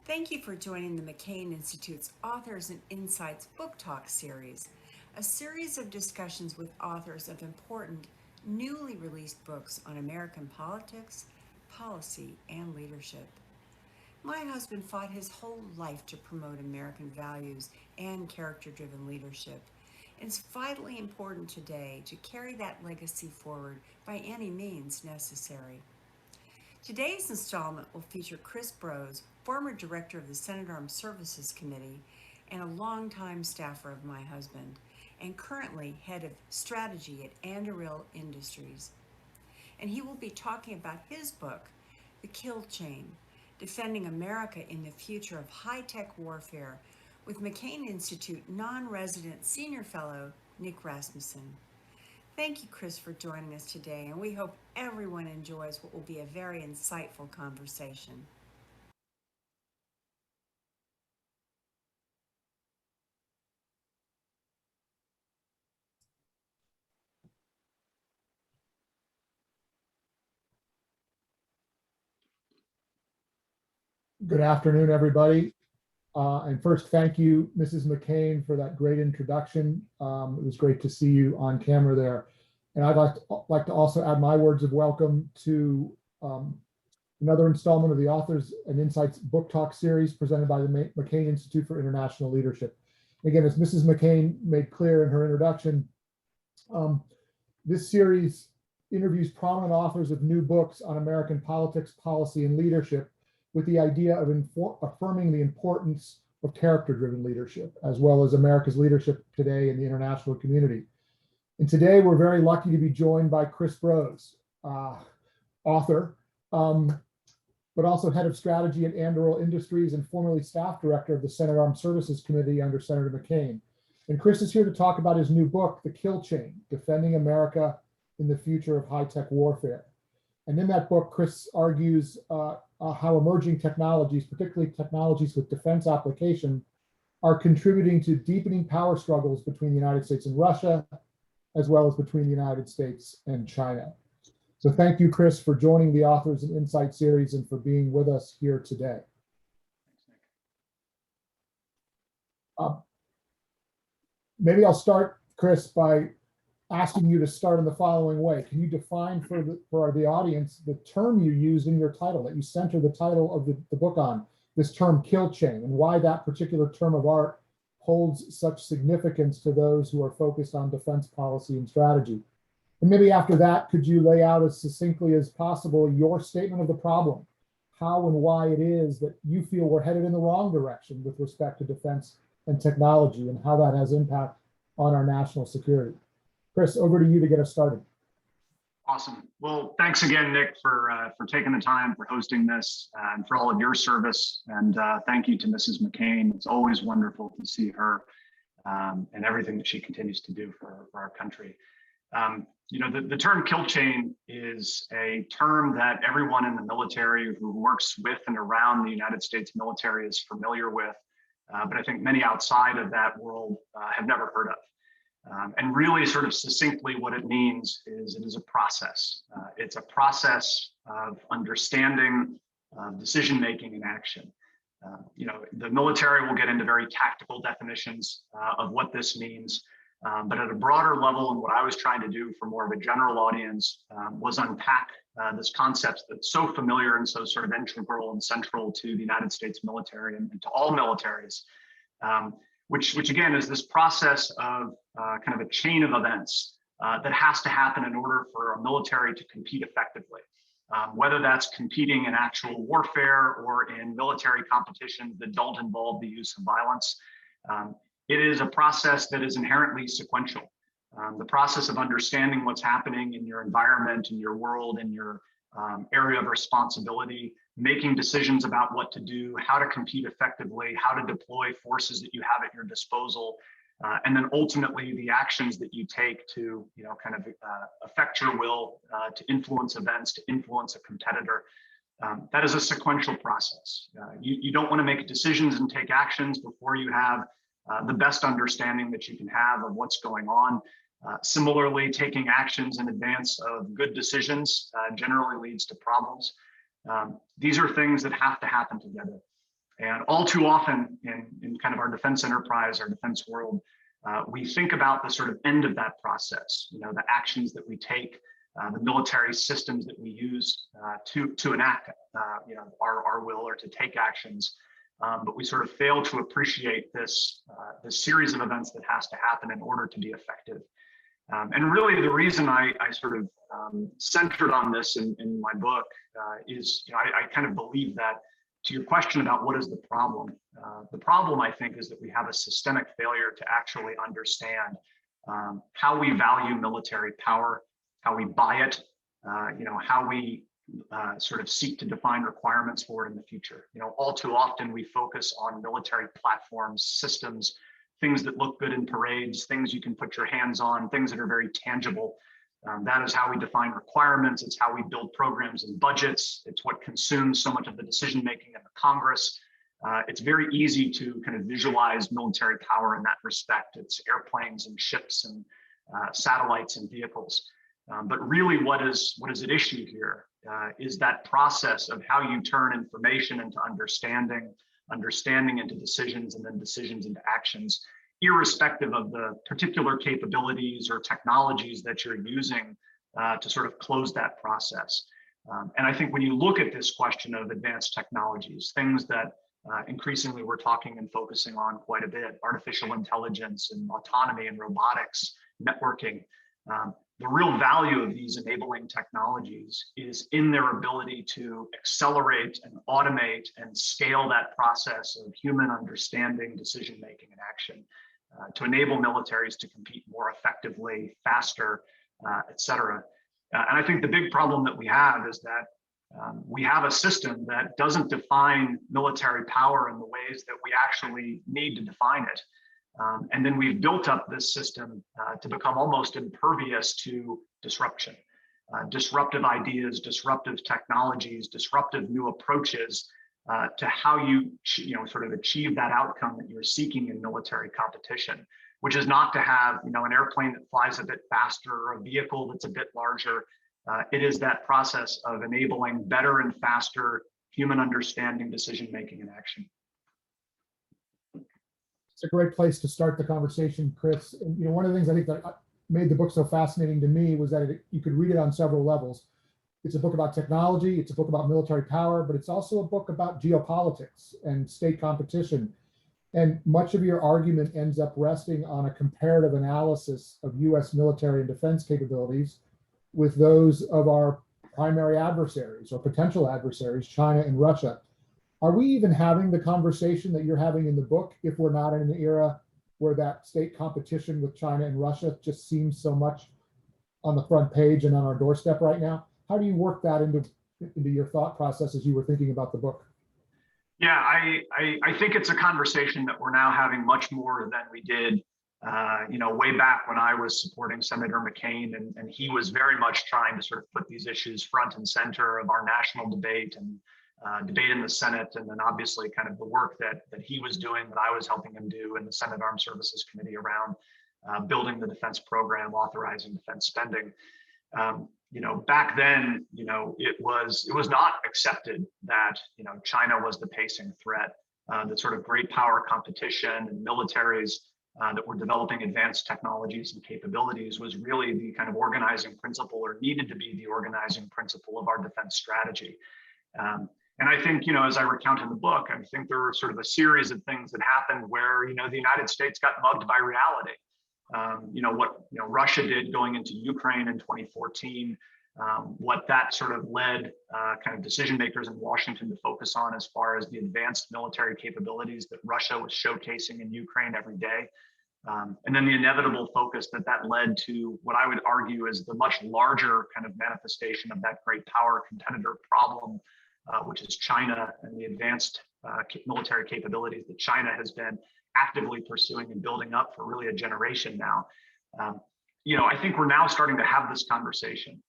Thank you for joining the McCain Institute's Authors and Insights Book Talk series, a series of discussions with authors of important, newly released books on American politics, policy, and leadership. My husband fought his whole life to promote American values and character driven leadership. It's vitally important today to carry that legacy forward by any means necessary. Today's installment will feature Chris Brose, former director of the Senate Armed Services Committee and a longtime staffer of my husband, and currently head of strategy at Anduril Industries. And he will be talking about his book, The Kill Chain, Defending America in the Future of High-Tech Warfare, with McCain Institute non-resident senior fellow Nick Rasmussen. Thank you, Chris, for joining us today, and we hope everyone enjoys what will be a very insightful conversation. Good afternoon, everybody. And first, thank you, Mrs. McCain, for that great introduction. It was great to see you on camera there. And I'd like to also add my words of welcome to another installment of the Authors and Insights Book Talk series presented by the McCain Institute for International Leadership. Again, as Mrs. McCain made clear in her introduction, this series interviews prominent authors of new books on American politics, policy, and leadership, with the idea of affirming the importance of character-driven leadership, as well as America's leadership today in the international community. And today we're very lucky to be joined by Chris Brose, author, but also head of strategy at Anduril Industries and formerly staff director of the Senate Armed Services Committee under Senator McCain. And Chris is here to talk about his new book, The Kill Chain, Defending America in the Future of High-Tech Warfare. And in that book, Chris argues how emerging technologies, particularly technologies with defense application, are contributing to deepening power struggles between the United States and Russia, as well as between the United States and China. So thank you, Chris, for joining the Authors and Insight series and for being with us here today. Maybe I'll start, Chris, by asking you to start in the following way. Can you define for the audience the term you use in your title, that you center the title of the book on, this term kill chain, and why that particular term of art holds such significance to those who are focused on defense policy and strategy? And maybe after that, could you lay out as succinctly as possible your statement of the problem, how and why it is that you feel we're headed in the wrong direction with respect to defense and technology, and how that has impact on our national security? Chris, over to you to get us started. Awesome. Well, thanks again, Nick, for taking the time, for hosting this, and for all of your service. And thank you to Mrs. McCain. It's always wonderful to see her and everything that she continues to do for our country. The term kill chain is a term that everyone in the military who works with and around the United States military is familiar with, but I think many outside of that world have never heard of. And really sort of succinctly what it means is it is a process. It's a process of understanding, decision-making and action. The military will get into very tactical definitions of what this means, but at a broader level, and what I was trying to do for more of a general audience was unpack this concept that's so familiar and so sort of integral and central to the United States military and to all militaries. Which again is this process of kind of a chain of events that has to happen in order for a military to compete effectively, whether that's competing in actual warfare or in military competitions that don't involve the use of violence. It is a process that is inherently sequential. The process of understanding what's happening in your environment, in your world, in your area of responsibility, making decisions about what to do, how to compete effectively, how to deploy forces that you have at your disposal, and then ultimately the actions that you take to, kind of affect your will, to influence events, to influence a competitor. That is a sequential process. You don't want to make decisions and take actions before you have the best understanding that you can have of what's going on. Similarly, taking actions in advance of good decisions generally leads to problems. These are things that have to happen together. And all too often in kind of our defense enterprise, our defense world, we think about the sort of end of that process, the actions that we take, the military systems that we use to enact, our will or to take actions. But we sort of fail to appreciate this series of events that has to happen in order to be effective. And really the reason I sort of centered on this in my book is, I kind of believe that, to your question about what is the problem I think is that we have a systemic failure to actually understand how we value military power, how we buy it, how we sort of seek to define requirements for it in the future. All too often we focus on military platforms, systems, things that look good in parades, things you can put your hands on, things that are very tangible. That is how we define requirements. It's how we build programs and budgets. It's what consumes so much of the decision-making in the Congress. It's very easy to kind of visualize military power in that respect. It's airplanes and ships and satellites and vehicles. But really what is at issue here is that process of how you turn information into understanding into decisions, and then decisions into actions, irrespective of the particular capabilities or technologies that you're using to sort of close that process. And I think when you look at this question of advanced technologies, things that increasingly we're talking and focusing on quite a bit, artificial intelligence and autonomy and robotics, networking, the real value of these enabling technologies is in their ability to accelerate and automate and scale that process of human understanding, decision-making, and action to enable militaries to compete more effectively, faster, et cetera. And I think the big problem that we have is that we have a system that doesn't define military power in the ways that we actually need to define it. And then we've built up this system to become almost impervious to disruption, disruptive ideas, disruptive technologies, disruptive new approaches to how you sort of achieve that outcome that you're seeking in military competition, which is not to have an airplane that flies a bit faster or a vehicle that's a bit larger. It is that process of enabling better and faster human understanding, decision-making, and action. It's a great place to start the conversation, Chris. And one of the things I think that made the book so fascinating to me was that you could read it on several levels. It's a book about technology, it's a book about military power, but it's also a book about geopolitics and state competition. And much of your argument ends up resting on a comparative analysis of US military and defense capabilities with those of our primary adversaries or potential adversaries, China and Russia. Are we even having the conversation that you're having in the book if we're not in an era where that state competition with China and Russia just seems so much on the front page and on our doorstep right now? How do you work that into your thought process as you were thinking about the book? Yeah, I think it's a conversation that we're now having much more than we did, way back when I was supporting Senator McCain, and he was very much trying to sort of put these issues front and center of our national debate and debate in the Senate, and then obviously kind of the work that he was doing that I was helping him do in the Senate Armed Services Committee around building the defense program, authorizing defense spending. Back then, it was not accepted that China was the pacing threat. The sort of great power competition and militaries that were developing advanced technologies and capabilities was really the kind of organizing principle, or needed to be the organizing principle, of our defense strategy. And I think, as I recount in the book, I think there were sort of a series of things that happened where, the United States got mugged by reality. What Russia did going into Ukraine in 2014, what that sort of led kind of decision makers in Washington to focus on as far as the advanced military capabilities that Russia was showcasing in Ukraine every day. And then the inevitable focus that led to what I would argue is the much larger kind of manifestation of that great power competitor problem, which is China and the advanced military capabilities that China has been actively pursuing and building up for really a generation now. I think we're now starting to have this conversation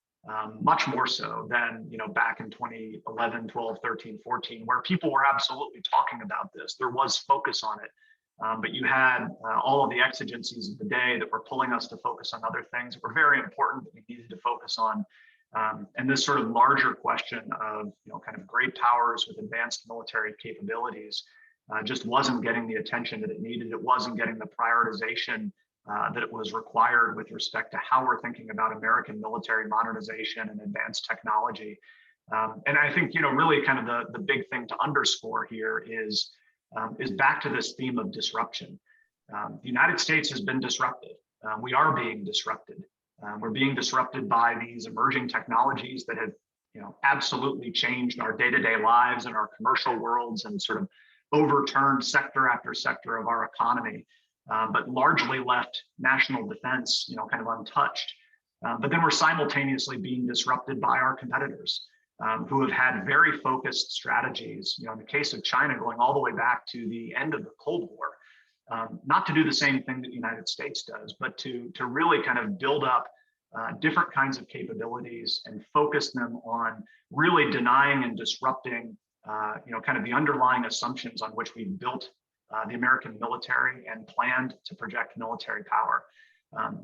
much more so than back in 2011, 12, 13, 14, where people were absolutely talking about this. There was focus on it, but you had all of the exigencies of the day that were pulling us to focus on other things that were very important that we needed to focus on. And this sort of larger question of kind of great powers with advanced military capabilities just wasn't getting the attention that it needed. It wasn't getting the prioritization that it was required with respect to how we're thinking about American military modernization and advanced technology. And I think, really kind of the big thing to underscore here is back to this theme of disruption. The United States has been disrupted. We are being disrupted. We're being disrupted by these emerging technologies that have, absolutely changed our day-to-day lives and our commercial worlds and sort of overturned sector after sector of our economy, but largely left national defense, kind of untouched. But then we're simultaneously being disrupted by our competitors who have had very focused strategies, in the case of China, going all the way back to the end of the Cold War, not to do the same thing that the United States does, but to really kind of build up different kinds of capabilities and focus them on really denying and disrupting, kind of the underlying assumptions on which we've built the American military and planned to project military power.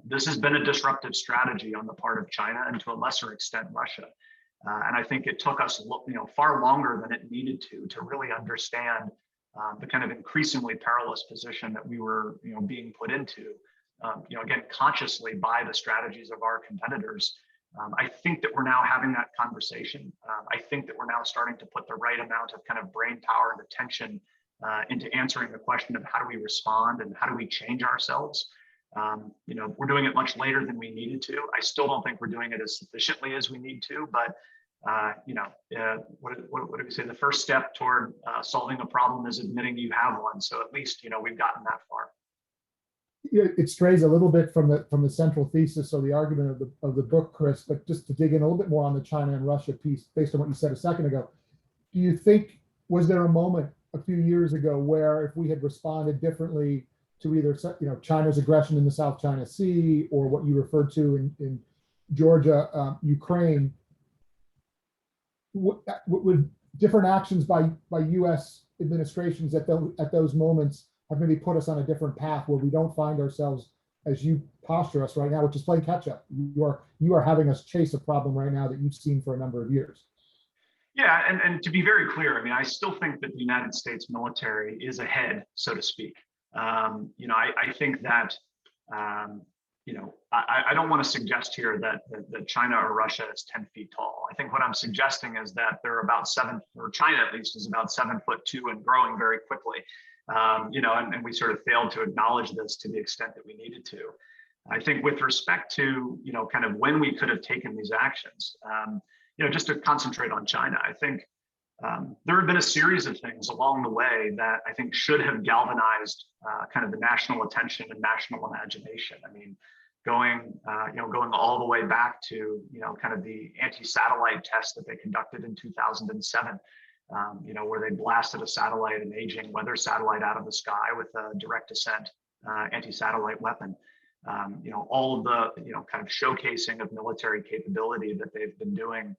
This has been a disruptive strategy on the part of China and to a lesser extent Russia. And I think it took us, far longer than it needed to really understand the kind of increasingly perilous position that we were, being put into, again, consciously by the strategies of our competitors. I think that we're now having that conversation. I think that we're now starting to put the right amount of kind of brain power and attention into answering the question of how do we respond and how do we change ourselves. We're doing it much later than we needed to. I still don't think we're doing it as sufficiently as we need to, but what do we say? The first step toward solving a problem is admitting you have one. So at least, we've gotten that far. It strays a little bit from the central thesis or the argument of the book, Chris, but just to dig in a little bit more on the China and Russia piece, based on what you said a second ago, do you think, was there a moment a few years ago where if we had responded differently to either, China's aggression in the South China Sea or what you referred to in Georgia, Ukraine, would different actions by U.S. administrations at those moments have maybe put us on a different path where we don't find ourselves as you posture us right now, which is playing catch up? You are having us chase a problem right now that you've seen for a number of years. Yeah, and to be very clear, I still think that the United States military is ahead, so to speak. I think that, I don't want to suggest here that China or Russia is 10 feet tall. I think what I'm suggesting is that they're about China at least is about 7'2" and growing very quickly. And we sort of failed to acknowledge this to the extent that we needed to. I think with respect to, kind of when we could have taken these actions, just to concentrate on China, I think there have been a series of things along the way that I think should have galvanized kind of the national attention and national imagination. Going all the way back to, kind of the anti-satellite test that they conducted in 2007, where they blasted a satellite, an aging weather satellite out of the sky with a direct descent anti-satellite weapon. All of the, kind of showcasing of military capability that they've been doing,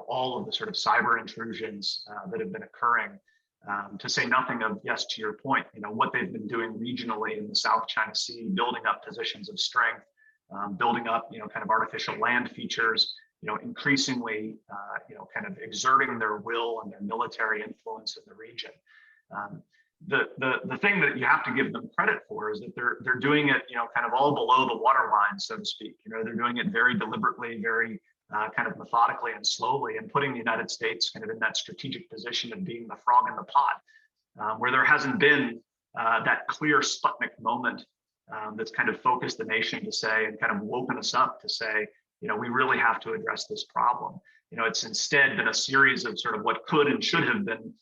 all of the sort of cyber intrusions that have been occurring, to say nothing of, yes, to your point, what they've been doing regionally in the South China Sea, building up positions of strength, building up, kind of artificial land features, increasingly, kind of exerting their will and their military influence in the region. The thing that you have to give them credit for is that they're doing it, kind of all below the waterline, so to speak. They're doing it very deliberately, very kind of methodically and slowly, and putting the United States kind of in that strategic position of being the frog in the pot, where there hasn't been that clear Sputnik moment that's kind of focused the nation to say, and kind of woken us up to say, we really have to address this problem. It's instead been a series of sort of what could and should have been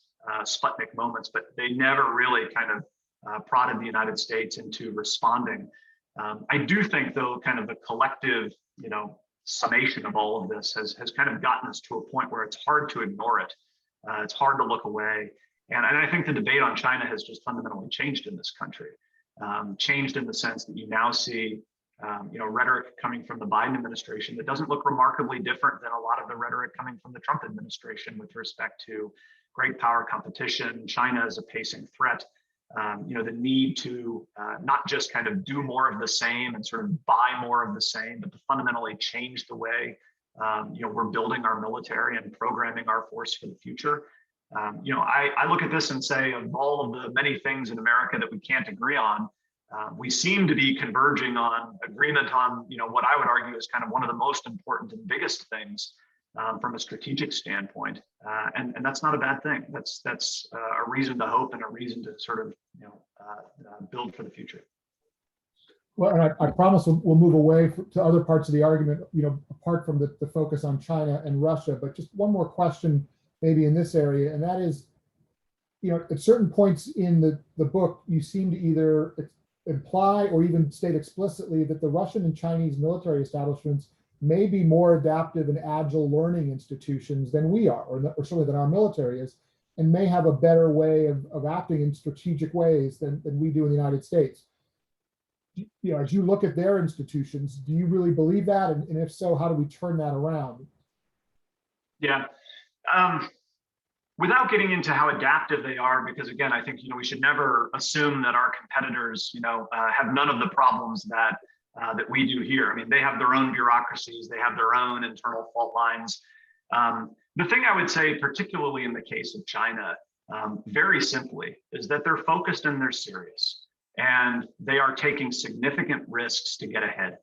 Sputnik moments, but they never really kind of prodded the United States into responding. I do think, though, kind of the collective, summation of all of this has kind of gotten us to a point where it's hard to ignore it. It's hard to look away. And I think the debate on China has just fundamentally changed in this country. Changed in the sense that you now see, rhetoric coming from the Biden administration that doesn't look remarkably different than a lot of the rhetoric coming from the Trump administration with respect to great power competition, China as a pacing threat, the need to not just kind of do more of the same and sort of buy more of the same, but to fundamentally change the way we're building our military and programming our force for the future. I look at this and say, of all of the many things in America that we can't agree on, we seem to be converging on agreement on, what I would argue is kind of one of the most important and biggest things from a strategic standpoint, and that's not a bad thing. That's a reason to hope and a reason to sort of build for the future. Well, and I promise we'll move away to other parts of the argument, apart from the focus on China and Russia. But just one more question, maybe in this area, and that is, at certain points in the book, you seem to either imply or even state explicitly that the Russian and Chinese military establishments may be more adaptive and agile learning institutions than we are, or certainly than our military is, and may have a better way of acting in strategic ways than we do in the United States. As you look at their institutions, do you really believe that? And if so, how do we turn that around? Yeah. Without getting into how adaptive they are, because again, I think we should never assume that our competitors, have none of the problems that we do here. I mean, they have their own bureaucracies, they have their own internal fault lines. The thing I would say, particularly in the case of China, very simply, is that they're focused and they're serious, and they are taking significant risks to get ahead.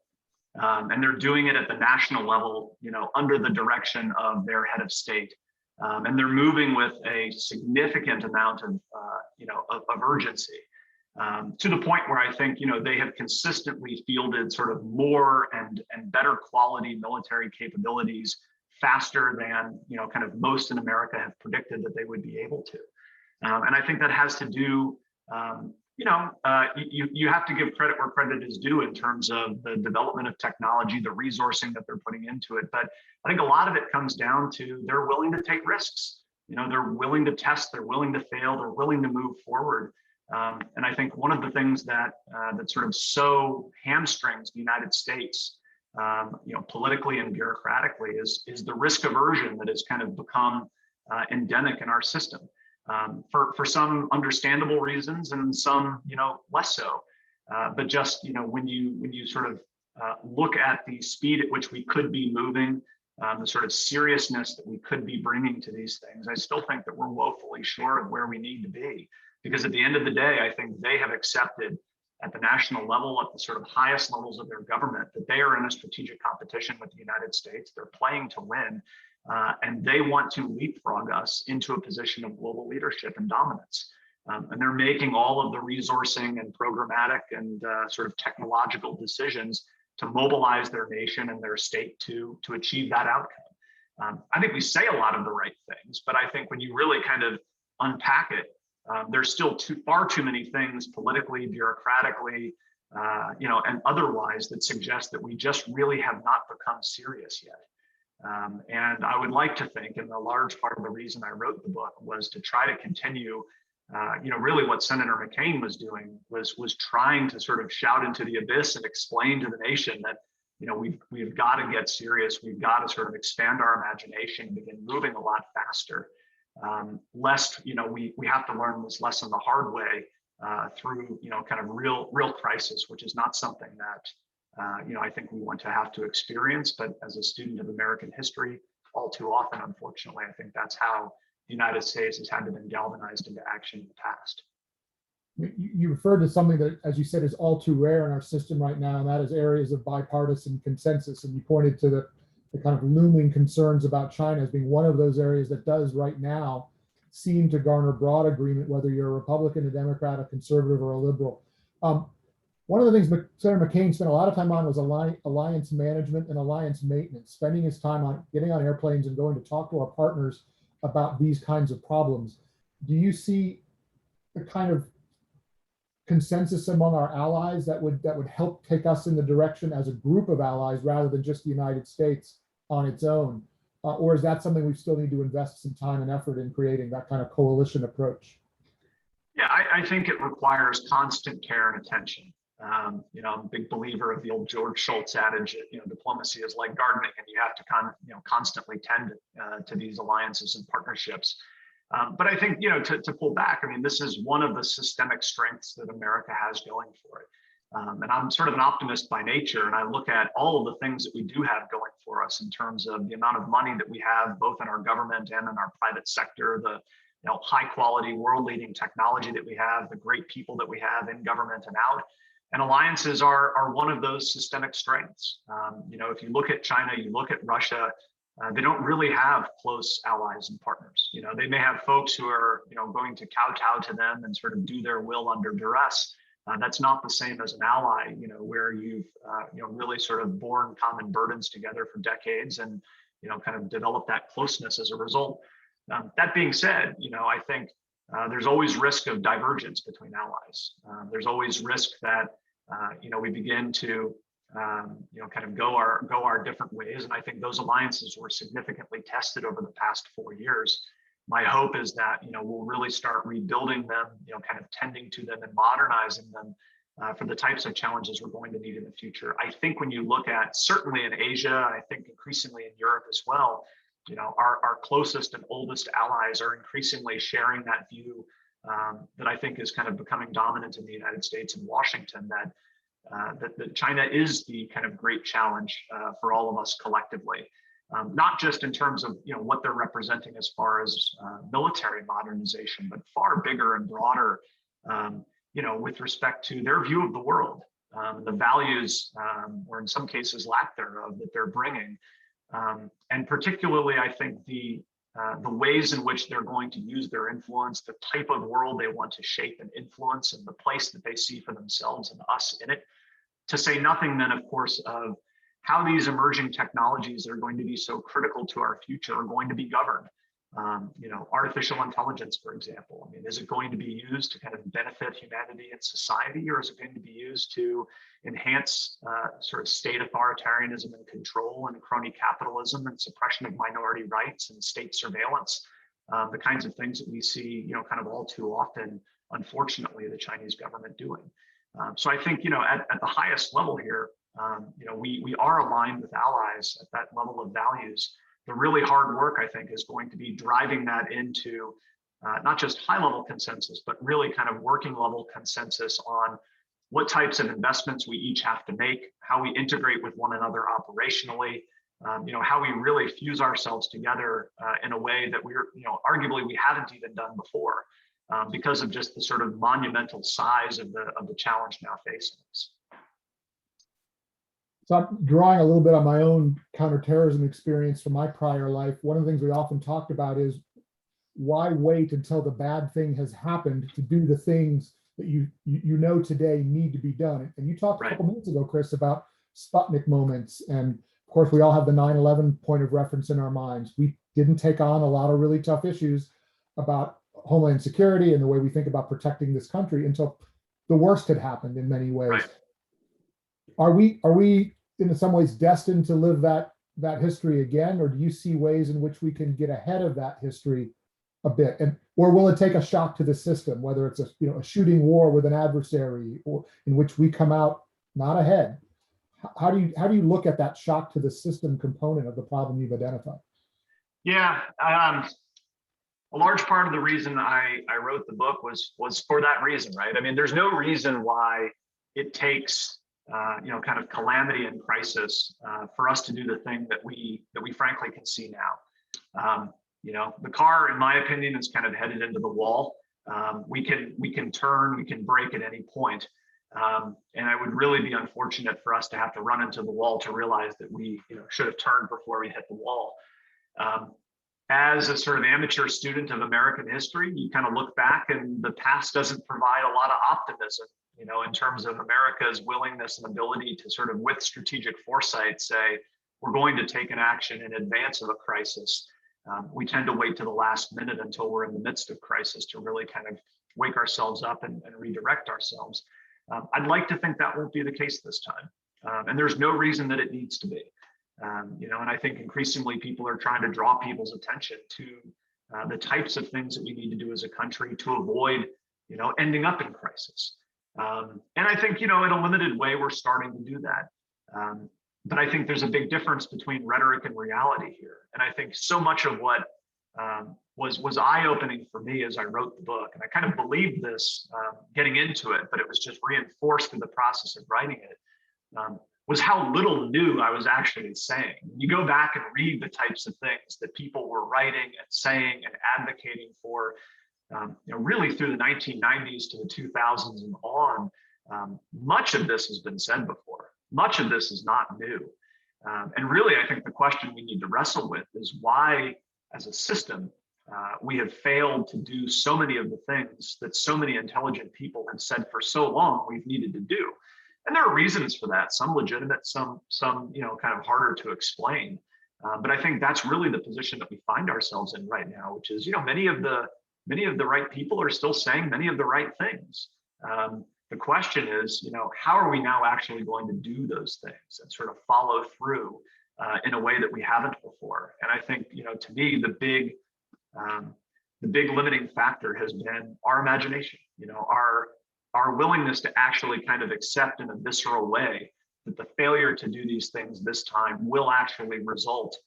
And they're doing it at the national level, under the direction of their head of state. And they're moving with a significant amount of urgency, to the point where I think, they have consistently fielded sort of more and better quality military capabilities faster than, kind of most in America have predicted that they would be able to. And I think that has to do, you have to give credit where credit is due in terms of the development of technology, the resourcing that they're putting into it. But I think a lot of it comes down to they're willing to take risks. They're willing to test, they're willing to fail, they're willing to move forward. And I think one of the things that sort of so hamstrings the United States, politically and bureaucratically, is the risk aversion that has kind of become endemic in our system. For some understandable reasons and some, less so. But just, when you sort of look at the speed at which we could be moving, the sort of seriousness that we could be bringing to these things, I still think that we're woefully short of where we need to be. Because at the end of the day, I think they have accepted at the national level, at the sort of highest levels of their government, that they are in a strategic competition with the United States. They're playing to win. And they want to leapfrog us into a position of global leadership and dominance. And they're making all of the resourcing and programmatic and sort of technological decisions to mobilize their nation and their state to achieve that outcome. I think we say a lot of the right things, but I think when you really kind of unpack it, there's still far too many things politically, bureaucratically, and otherwise that suggest that we just really have not become serious yet. And I would like to think, and a large part of the reason I wrote the book was to try to continue, really what Senator McCain was doing was trying to sort of shout into the abyss and explain to the nation that, we've got to get serious. We've got to sort of expand our imagination, begin moving a lot faster. Lest, we have to learn this lesson the hard way through, kind of real crisis, which is not something that, I think we want to have to experience. But as a student of American history, all too often, unfortunately, I think that's how the United States has had to been galvanized into action in the past. You referred to something that, as you said, is all too rare in our system right now, and that is areas of bipartisan consensus. And you pointed to the kind of looming concerns about China as being one of those areas that does right now seem to garner broad agreement, whether you're a Republican, a Democrat, a conservative, or a liberal. One of the things Senator McCain spent a lot of time on was alliance management and alliance maintenance, spending his time on getting on airplanes and going to talk to our partners about these kinds of problems. Do you see the kind of consensus among our allies that would help take us in the direction as a group of allies rather than just the United States on its own? Or is that something we still need to invest some time and effort in creating, that kind of coalition approach? Yeah, I think it requires constant care and attention. I'm a big believer of the old George Shultz adage, diplomacy is like gardening, and you have to constantly tend to these alliances and partnerships. But I think, to pull back, I mean, this is one of the systemic strengths that America has going for it. And I'm sort of an optimist by nature, and I look at all of the things that we do have going for us in terms of the amount of money that we have, both in our government and in our private sector, the high quality, world leading technology that we have, the great people that we have in government and out. And alliances are one of those systemic strengths. If you look at China, you look at Russia, they don't really have close allies and partners. They may have folks who are, going to kowtow to them and sort of do their will under duress. That's not the same as an ally, where you've, really sort of borne common burdens together for decades and, kind of developed that closeness as a result. That being said, I think there's always risk of divergence between allies. There's always risk that, we begin to, kind of go our different ways. And I think those alliances were significantly tested over the past 4 years. My hope is that, we'll really start rebuilding them, kind of tending to them and modernizing them for the types of challenges we're going to need in the future. I think when you look at, certainly in Asia, I think increasingly in Europe as well, our closest and oldest allies are increasingly sharing that view that I think is kind of becoming dominant in the United States and Washington, that China is the kind of great challenge for all of us collectively, not just in terms of what they're representing as far as military modernization, but far bigger and broader, with respect to their view of the world, the values, or in some cases lack thereof, that they're bringing. And particularly, I think the ways in which they're going to use their influence, the type of world they want to shape and influence, and the place that they see for themselves and us in it, to say nothing then, of course, of how these emerging technologies that are going to be so critical to our future are going to be governed. Artificial intelligence, for example. I mean, is it going to be used to kind of benefit humanity and society, or is it going to be used to enhance sort of state authoritarianism and control and crony capitalism and suppression of minority rights and state surveillance? The kinds of things that we see, kind of all too often, unfortunately, the Chinese government doing. So I think, at the highest level here, we are aligned with allies at that level of values. The really hard work, I think, is going to be driving that into not just high level consensus, but really kind of working level consensus on what types of investments we each have to make, how we integrate with one another operationally, how we really fuse ourselves together in a way that we're, arguably we haven't even done before because of just the sort of monumental size of the challenge now facing us. So I'm drawing a little bit on my own counterterrorism experience from my prior life. One of the things we often talked about is why wait until the bad thing has happened to do the things that you know today need to be done. And you talked a couple minutes ago, Chris, about Sputnik moments. And of course, we all have the 9/11 point of reference in our minds. We didn't take on a lot of really tough issues about homeland security and the way we think about protecting this country until the worst had happened in many ways. Right. Are we in some ways destined to live that history again, or do you see ways in which we can get ahead of that history a bit, or will it take a shock to the system, whether it's a shooting war with an adversary, or in which we come out not ahead? How do you look at that shock to the system component of the problem you've identified? Yeah, a large part of the reason I wrote the book was for that reason, right? I mean, there's no reason why it takes kind of calamity and crisis for us to do the thing that we frankly can see now. The car, in my opinion, is kind of headed into the wall. We can turn, we can brake at any point. And it would really be unfortunate for us to have to run into the wall to realize that we should have turned before we hit the wall. As a sort of amateur student of American history, you kind of look back and the past doesn't provide a lot of optimism, in terms of America's willingness and ability to sort of, with strategic foresight, say, we're going to take an action in advance of a crisis. We tend to wait to the last minute until we're in the midst of crisis to really kind of wake ourselves up and redirect ourselves. I'd like to think that won't be the case this time. And there's no reason that it needs to be. And I think increasingly people are trying to draw people's attention to the types of things that we need to do as a country to avoid, ending up in crisis. And I think, in a limited way, we're starting to do that. But I think there's a big difference between rhetoric and reality here. And I think so much of what was eye-opening for me as I wrote the book, and I kind of believed this getting into it, but it was just reinforced through the process of writing it, was how little new I was actually saying. You go back and read the types of things that people were writing and saying and advocating for, really through the 1990s to the 2000s and on. Much of this has been said before. Much of this is not new. And really, I think the question we need to wrestle with is why, as a system, we have failed to do so many of the things that so many intelligent people have said for so long we've needed to do. And there are reasons for that, some legitimate, some kind of harder to explain. But I think that's really the position that we find ourselves in right now, which is, many of the right people are still saying many of the right things. The question is, how are we now actually going to do those things and sort of follow through in a way that we haven't before? And I think, to me, the big limiting factor has been our imagination, our willingness to actually kind of accept in a visceral way that the failure to do these things this time will actually result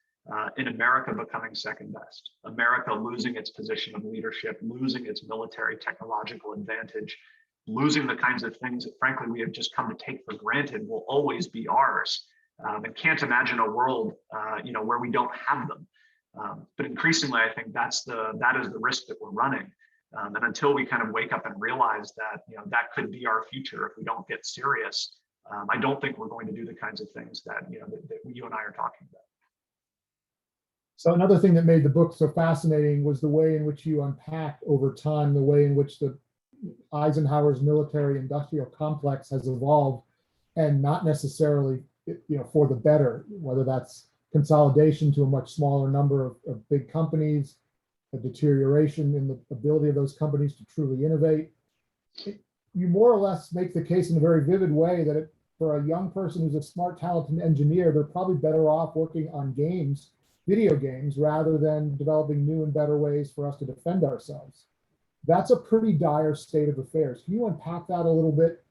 in America becoming second best, America losing its position of leadership, losing its military technological advantage, losing the kinds of things that frankly we have just come to take for granted will always be ours. And can't imagine a world where we don't have them. But increasingly, I think that is the risk that we're running. And until we kind of wake up and realize that that could be our future if we don't get serious, I don't think we're going to do the kinds of things that that you and I are talking about. So another thing that made the book so fascinating was the way in which you unpacked over time the way in which the Eisenhower's military-industrial complex has evolved, and not necessarily for the better, whether that's consolidation to a much smaller number of big companies, a deterioration in the ability of those companies to truly innovate. You more or less make the case in a very vivid way that for a young person who's a smart, talented engineer, they're probably better off working on games, video games, rather than developing new and better ways for us to defend ourselves. That's a pretty dire state of affairs. Can you unpack that a little bit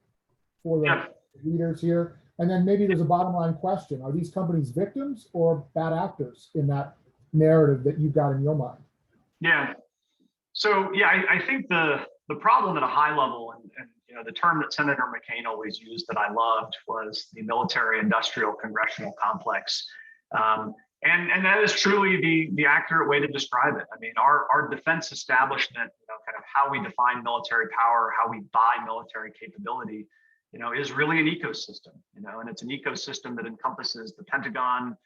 for the readers here? And then maybe there's a bottom line question. Are these companies victims or bad actors in that narrative that you've got in your mind? Yeah. So I think the problem at a high level, and the term that Senator McCain always used that I loved was the military-industrial congressional complex. And that is truly the accurate way to describe it. I mean, our defense establishment, kind of how we define military power, how we buy military capability, is really an ecosystem, and it's an ecosystem that encompasses the Pentagon,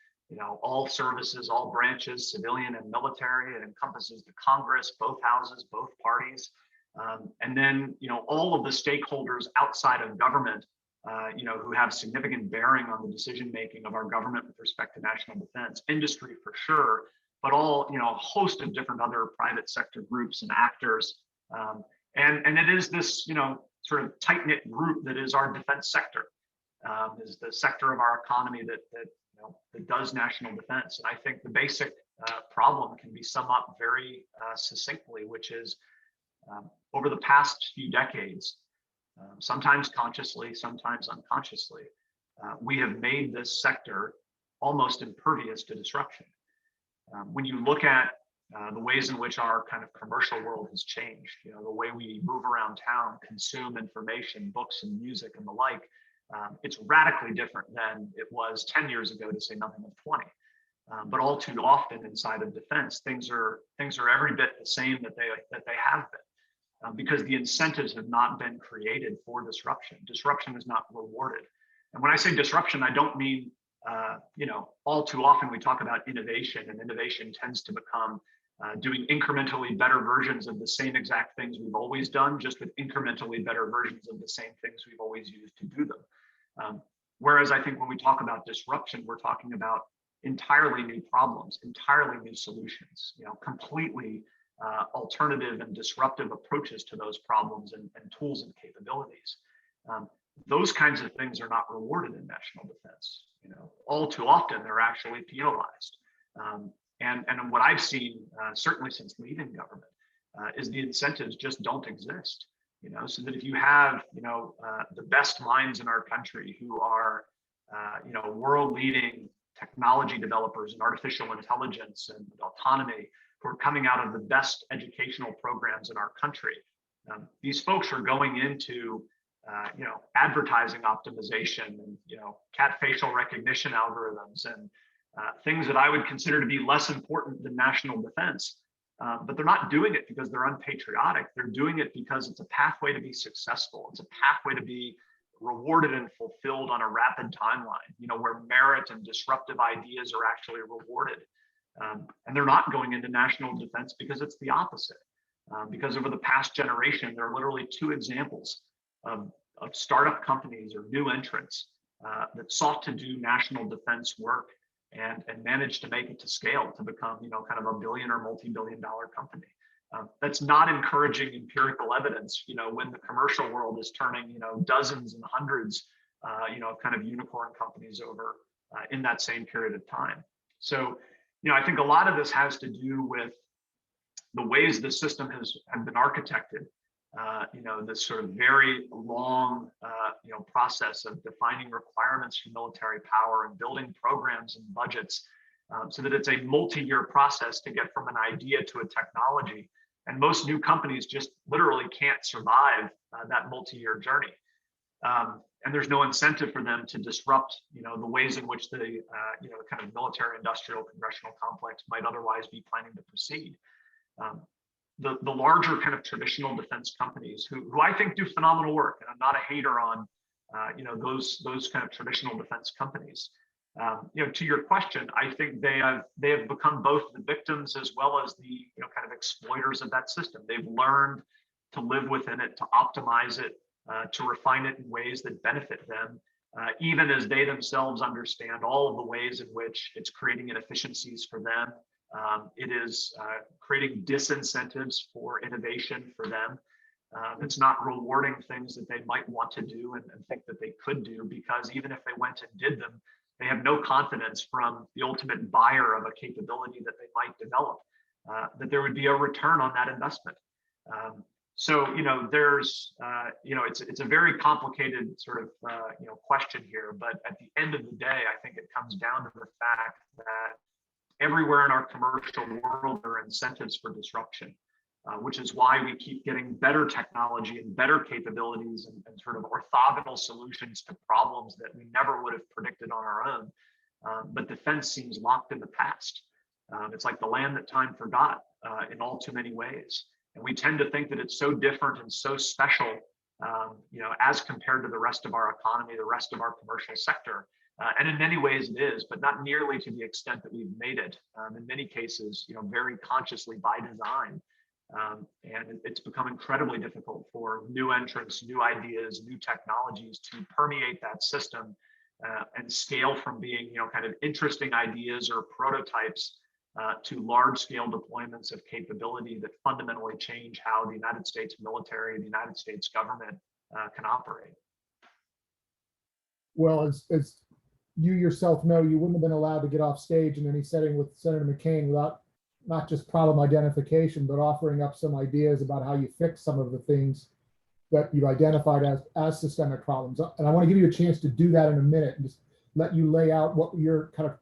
all services, all branches, civilian and military. It encompasses the Congress, both houses, both parties, and then, all of the stakeholders outside of government, who have significant bearing on the decision-making of our government with respect to national defense, industry for sure, but all, a host of different other private sector groups and actors. And it is this, sort of tight-knit group that is our defense sector, is the sector of our economy that does national defense. And I think the basic problem can be summed up very succinctly, which is over the past few decades, sometimes consciously, sometimes unconsciously, we have made this sector almost impervious to disruption. When you look at the ways in which our kind of commercial world has changed, the way we move around town, consume information, books and music and the like, it's radically different than it was 10 years ago, to say nothing of 20. But all too often inside of defense, things are every bit the same that they have been, because the incentives have not been created for disruption. Disruption is not rewarded. And when I say disruption, I don't mean all too often we talk about innovation, and innovation tends to become doing incrementally better versions of the same exact things we've always done, just with incrementally better versions of the same things we've always used to do them. Whereas I think when we talk about disruption, we're talking about entirely new problems, entirely new solutions, completely alternative and disruptive approaches to those problems and tools and capabilities. Those kinds of things are not rewarded in national defense. All too often they're actually penalized. And what I've seen, certainly since leaving government, is the incentives just don't exist. So that if you have, the best minds in our country who are, world-leading technology developers in artificial intelligence and autonomy, who are coming out of the best educational programs in our country, these folks are going into advertising optimization and, cat facial recognition algorithms and things that I would consider to be less important than national defense. But they're not doing it because they're unpatriotic. They're doing it because it's a pathway to be successful. It's a pathway to be rewarded and fulfilled on a rapid timeline, where merit and disruptive ideas are actually rewarded. And they're not going into national defense because it's the opposite. Because over the past generation, there are literally two examples of startup companies or new entrants that sought to do national defense work and managed to make it to scale to become, kind of a billion or multi-billion-dollar company. That's not encouraging empirical evidence, when the commercial world is turning, dozens and hundreds, of kind of unicorn companies over in that same period of time. So, I think a lot of this has to do with the ways the system have been architected. This sort of very long, process of defining requirements for military power and building programs and budgets, so that it's a multi-year process to get from an idea to a technology. And most new companies just literally can't survive that multi-year journey. And there's no incentive for them to disrupt, the ways in which the, kind of military industrial congressional complex might otherwise be planning to proceed. The larger kind of traditional defense companies who I think do phenomenal work, and I'm not a hater on, those kind of traditional defense companies. To your question, I think they have become both the victims as well as the kind of exploiters of that system. They've learned to live within it, to optimize it, to refine it in ways that benefit them, even as they themselves understand all of the ways in which it's creating inefficiencies for them. It is creating disincentives for innovation for them. It's not rewarding things that they might want to do and think that they could do, because even if they went and did them, they have no confidence from the ultimate buyer of a capability that they might develop, that there would be a return on that investment. So, there's, it's a very complicated sort of, question here, but at the end of the day, I think it comes down to the fact that everywhere in our commercial world, there are incentives for disruption, which is why we keep getting better technology and better capabilities and sort of orthogonal solutions to problems that we never would have predicted on our own. But defense seems locked in the past. It's like the land that time forgot in all too many ways. And we tend to think that it's so different and so special, as compared to the rest of our economy, the rest of our commercial sector. And in many ways it is, but not nearly to the extent that we've made it. In many cases, very consciously by design. And it's become incredibly difficult for new entrants, new ideas, new technologies to permeate that system and scale from being, kind of interesting ideas or prototypes to large-scale deployments of capability that fundamentally change how the United States military, the United States government can operate. Well, as you yourself know, you wouldn't have been allowed to get off stage in any setting with Senator McCain without not just problem identification, but offering up some ideas about how you fix some of the things that you've identified as systemic problems. And I want to give you a chance to do that in a minute and just let you lay out what your kind of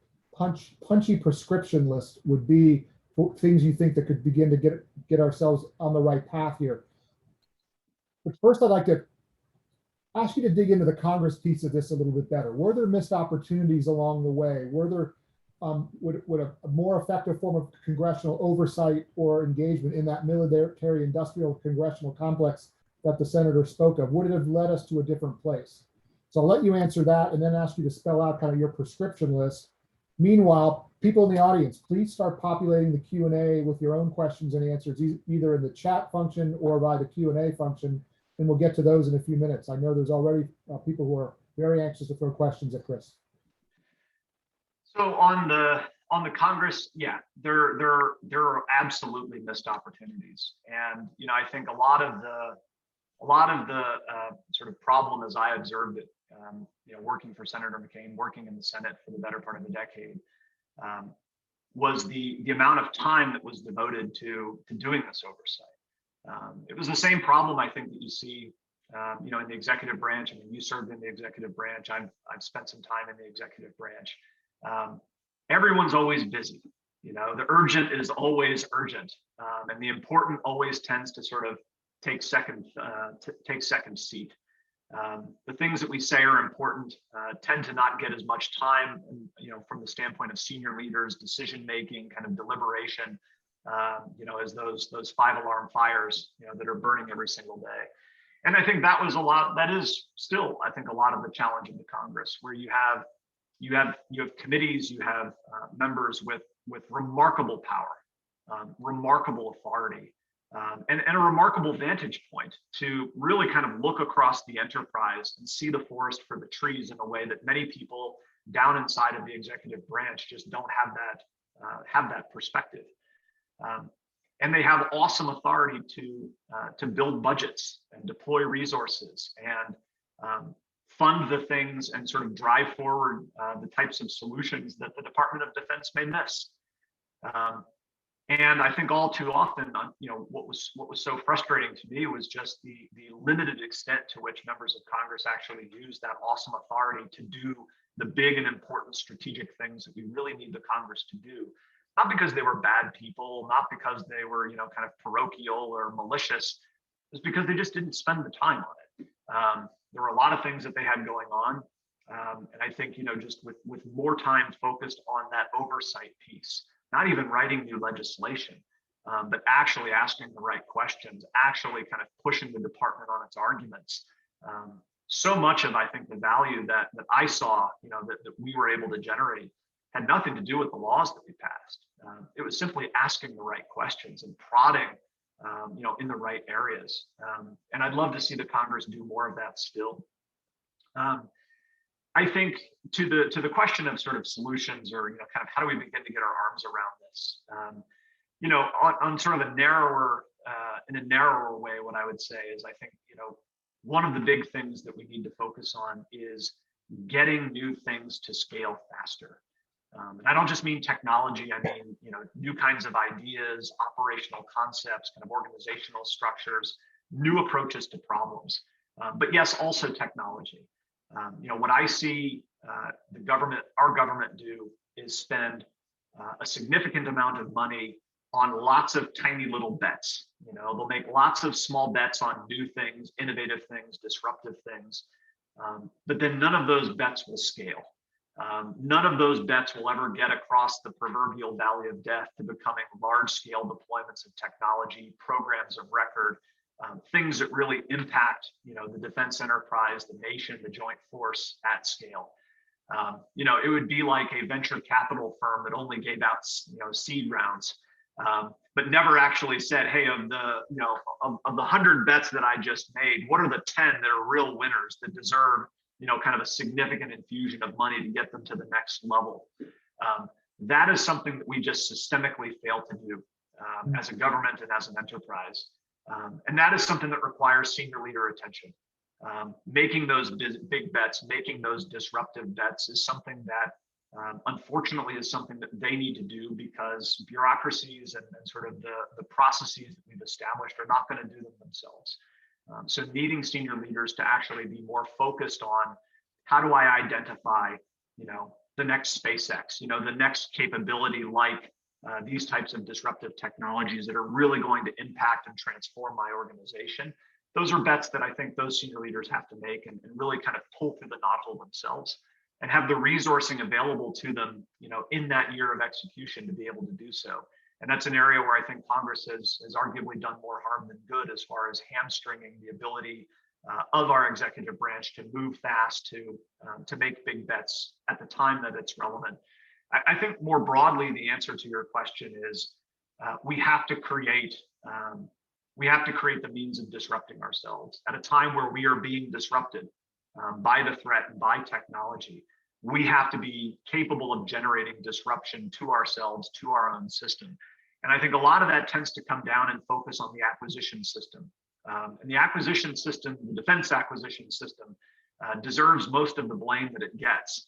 punchy prescription list would be for things you think that could begin to get ourselves on the right path here. But first, I'd like to ask you to dig into the Congress piece of this a little bit better. Were there missed opportunities along the way? Were there would a more effective form of congressional oversight or engagement in that military industrial congressional complex that the senator spoke of, would it have led us to a different place? So I'll let you answer that and then ask you to spell out kind of your prescription list. Meanwhile, people in the audience, please start populating the Q&A with your own questions and answers, either in the chat function or by the Q&A function, and we'll get to those in a few minutes. I know there's already people who are very anxious to throw questions at Chris. So on the Congress, yeah, there are absolutely missed opportunities, and I think a lot of the sort of problem as I observed it, working for Senator McCain, working in the Senate for the better part of a decade, was the amount of time that was devoted to doing this oversight. It was the same problem I think that you see, in the executive branch. I mean, you served in the executive branch. I've spent some time in the executive branch. Everyone's always busy. The urgent is always urgent, and the important always tends to sort of take second seat. The things that we say are important tend to not get as much time, from the standpoint of senior leaders, decision making, kind of deliberation, as those 5 alarm fires, that are burning every single day. And I think that is still, I think, a lot of the challenge of the Congress, where you have committees, you have members with remarkable power, remarkable authority, and a remarkable vantage point to really kind of look across the enterprise and see the forest for the trees in a way that many people down inside of the executive branch just don't have that perspective. And they have awesome authority to build budgets and deploy resources and fund the things and sort of drive forward the types of solutions that the Department of Defense may miss. And I think all too often, what was so frustrating to me was just the limited extent to which members of Congress actually use that awesome authority to do the big and important strategic things that we really need the Congress to do. Not because they were bad people, not because they were, kind of parochial or malicious. It's because they just didn't spend the time on it. There were a lot of things that they had going on. And I think, just with more time focused on that oversight piece, not even writing new legislation, but actually asking the right questions, actually kind of pushing the department on its arguments. So much of, I think, the value that I saw, that we were able to generate had nothing to do with the laws that we passed. It was simply asking the right questions and prodding, in the right areas. And I'd love to see the Congress do more of that still. I think to the question of sort of solutions, or kind of how do we begin to get our arms around this? On sort of a narrower, in a narrower way, what I would say is I think one of the big things that we need to focus on is getting new things to scale faster. And I don't just mean technology. I mean, new kinds of ideas, operational concepts, kind of organizational structures, new approaches to problems. But yes, also technology. What I see our government do is spend a significant amount of money on lots of tiny little bets. They'll make lots of small bets on new things, innovative things, disruptive things, but then none of those bets will scale. None of those bets will ever get across the proverbial valley of death to becoming large-scale deployments of technology, programs of record, things that really impact, the defense enterprise, the nation, the joint force at scale. It would be like a venture capital firm that only gave out, seed rounds, but never actually said, hey, of the 100 bets that I just made, what are the 10 that are real winners that deserve kind of a significant infusion of money to get them to the next level. That is something that we just systemically fail to do as a government and as an enterprise. And that is something that requires senior leader attention. Making those big bets, making those disruptive bets is something that unfortunately is something that they need to do because bureaucracies and sort of the processes that we've established are not going to do them themselves. So needing senior leaders to actually be more focused on how do I identify, the next SpaceX, the next capability like these types of disruptive technologies that are really going to impact and transform my organization. Those are bets that I think those senior leaders have to make and really kind of pull through the nozzle themselves and have the resourcing available to them, in that year of execution to be able to do so. And that's an area where I think Congress has arguably done more harm than good as far as hamstringing the ability of our executive branch to move fast, to make big bets at the time that it's relevant. I think more broadly, the answer to your question is we have to create the means of disrupting ourselves at a time where we are being disrupted by the threat and by technology. We have to be capable of generating disruption to ourselves, to our own system. And I think a lot of that tends to come down and focus on the acquisition system. And the acquisition system, the defense acquisition system, deserves most of the blame that it gets.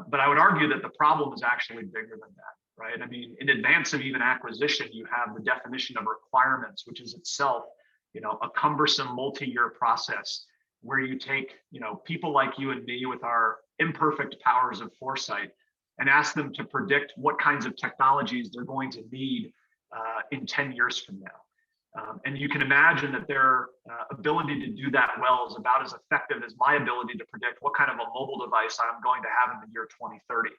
But I would argue that the problem is actually bigger than that, right? I mean, in advance of even acquisition, you have the definition of requirements, which is itself, a cumbersome multi-year process where you take, people like you and me with our imperfect powers of foresight and ask them to predict what kinds of technologies they're going to need in 10 years from now. And you can imagine that their ability to do that well is about as effective as my ability to predict what kind of a mobile device I'm going to have in the year 2030.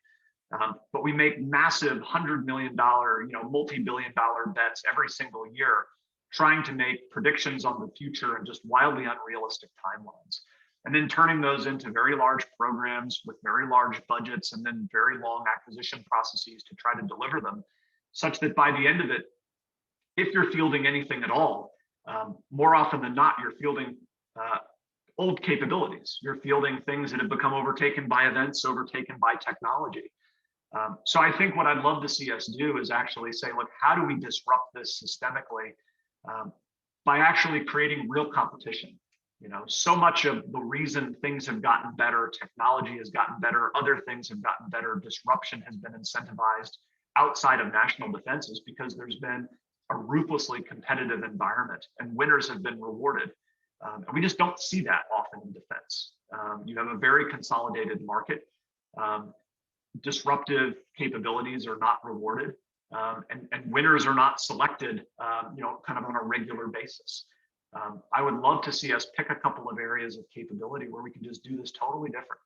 But we make massive $100 million, multi-billion-dollar bets every single year, trying to make predictions on the future and just wildly unrealistic timelines. And then turning those into very large programs with very large budgets and then very long acquisition processes to try to deliver them, such that by the end of it, if you're fielding anything at all, more often than not, you're fielding old capabilities. You're fielding things that have become overtaken by events, overtaken by technology. So I think what I'd love to see us do is actually say, look, how do we disrupt this systemically by actually creating real competition? So much of the reason things have gotten better, technology has gotten better, other things have gotten better, disruption has been incentivized outside of national defense is because there's been a ruthlessly competitive environment and winners have been rewarded. And we just don't see that often in defense. You have a very consolidated market. Disruptive capabilities are not rewarded, and winners are not selected, kind of on a regular basis. I would love to see us pick a couple of areas of capability where we can just do this totally differently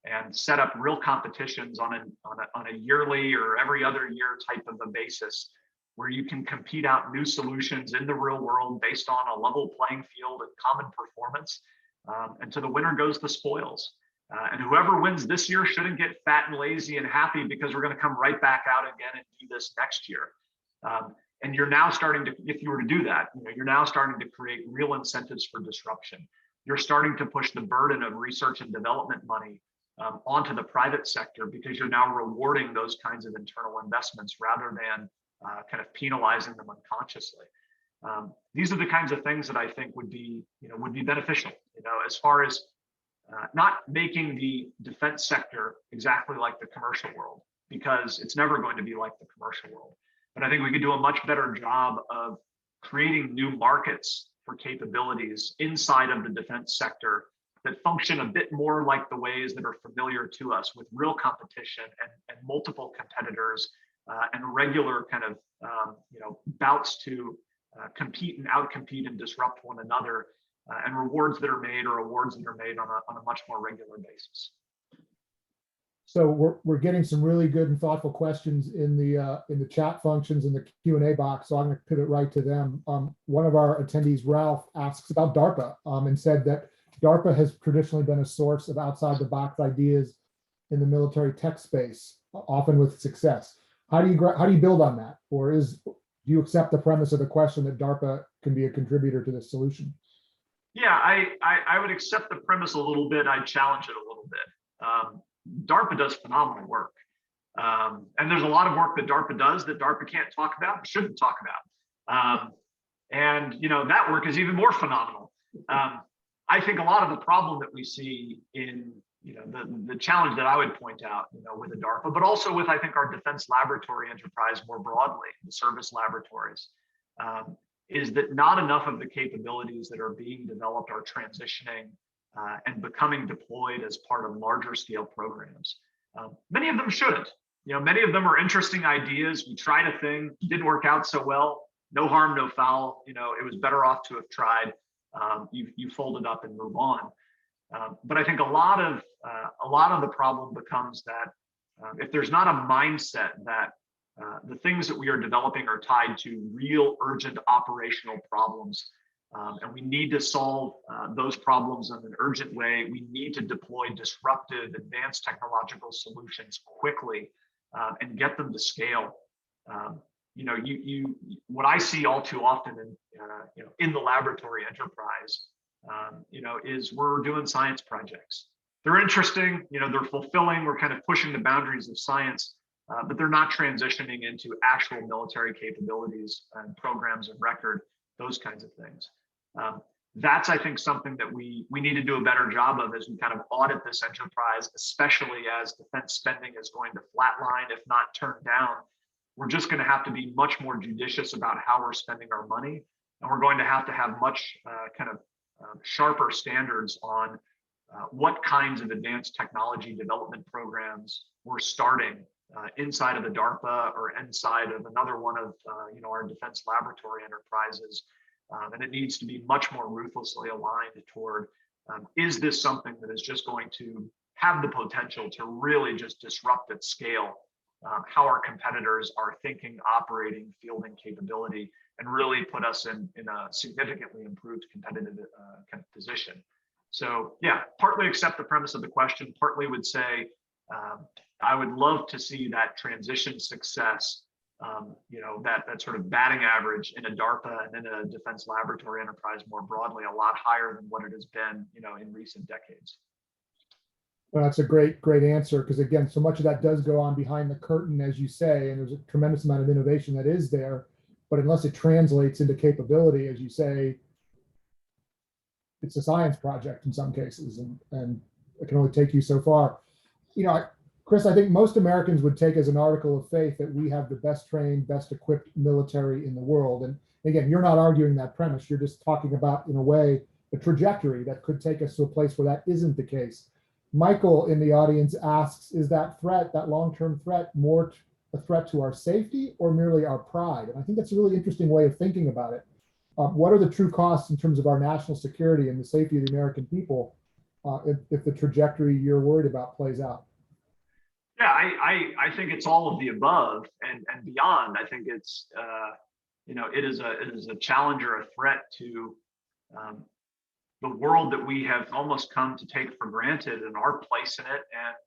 and set up real competitions on a yearly or every other year type of a basis where you can compete out new solutions in the real world based on a level playing field and common performance. And to the winner goes the spoils. And whoever wins this year shouldn't get fat and lazy and happy because we're going to come right back out again and do this next year. And you're now starting to, if you were to do that, you're now starting to create real incentives for disruption. You're starting to push the burden of research and development money onto the private sector because you're now rewarding those kinds of internal investments rather than kind of penalizing them unconsciously. These are the kinds of things that I think would be beneficial. As far as not making the defense sector exactly like the commercial world, because it's never going to be like the commercial world. But I think we could do a much better job of creating new markets for capabilities inside of the defense sector that function a bit more like the ways that are familiar to us, with real competition and multiple competitors and regular kind of bouts to compete and outcompete and disrupt one another, and rewards that are made or awards that are made on a much more regular basis. So we're getting some really good and thoughtful questions in the chat functions in the Q&A box. So I'm going to pivot right to them. One of our attendees, Ralph, asks about DARPA and said that DARPA has traditionally been a source of outside the box ideas in the military tech space, often with success. How do you build on that, or do you accept the premise of the question that DARPA can be a contributor to this solution? Yeah, I would accept the premise a little bit. I'd challenge it a little bit. DARPA does phenomenal work. And there's a lot of work that DARPA does that DARPA can't talk about, shouldn't talk about. And that work is even more phenomenal. I think a lot of the problem that we see in the challenge that I would point out, with the DARPA, but also with, I think, our defense laboratory enterprise more broadly, the service laboratories, is that not enough of the capabilities that are being developed are transitioning and becoming deployed as part of larger scale programs. Many of them shouldn't. Many of them are interesting ideas. We tried a thing, didn't work out so well. No harm, no foul. It was better off to have tried. You fold it up and move on. But I think a lot of the problem becomes that if there's not a mindset that the things that we are developing are tied to real urgent operational problems, and we need to solve those problems in an urgent way. We need to deploy disruptive, advanced technological solutions quickly and get them to scale. What I see all too often in the laboratory enterprise, is we're doing science projects. They're interesting, they're fulfilling. We're kind of pushing the boundaries of science, but they're not transitioning into actual military capabilities and programs of record, those kinds of things. That's, I think, something that we need to do a better job of as we kind of audit this enterprise, especially as defense spending is going to flatline, if not turn down. We're just going to have to be much more judicious about how we're spending our money. And we're going to have much sharper standards on what kinds of advanced technology development programs we're starting inside of a DARPA or inside of another one of our defense laboratory enterprises. And it needs to be much more ruthlessly aligned toward, is this something that is just going to have the potential to really just disrupt at scale how our competitors are thinking, operating, fielding capability, and really put us in a significantly improved competitive kind of position. So yeah, partly accept the premise of the question, partly would say, I would love to see that transition success, that sort of batting average in a DARPA and in a defense laboratory enterprise more broadly, a lot higher than what it has been, in recent decades. Well, that's a great answer, because again, so much of that does go on behind the curtain, as you say, and there's a tremendous amount of innovation that is there, but unless it translates into capability, as you say, it's a science project in some cases, and it can only take you so far. Chris, I think most Americans would take as an article of faith that we have the best trained, best equipped military in the world. And again, you're not arguing that premise. You're just talking about, in a way, the trajectory that could take us to a place where that isn't the case. Michael in the audience asks, is that threat, that long-term threat, more a threat to our safety or merely our pride? And I think that's a really interesting way of thinking about it. What are the true costs in terms of our national security and the safety of the American people if the trajectory you're worried about plays out? Yeah, I think it's all of the above and beyond. I think it's it is a challenge or a threat to the world that we have almost come to take for granted, and our place in it,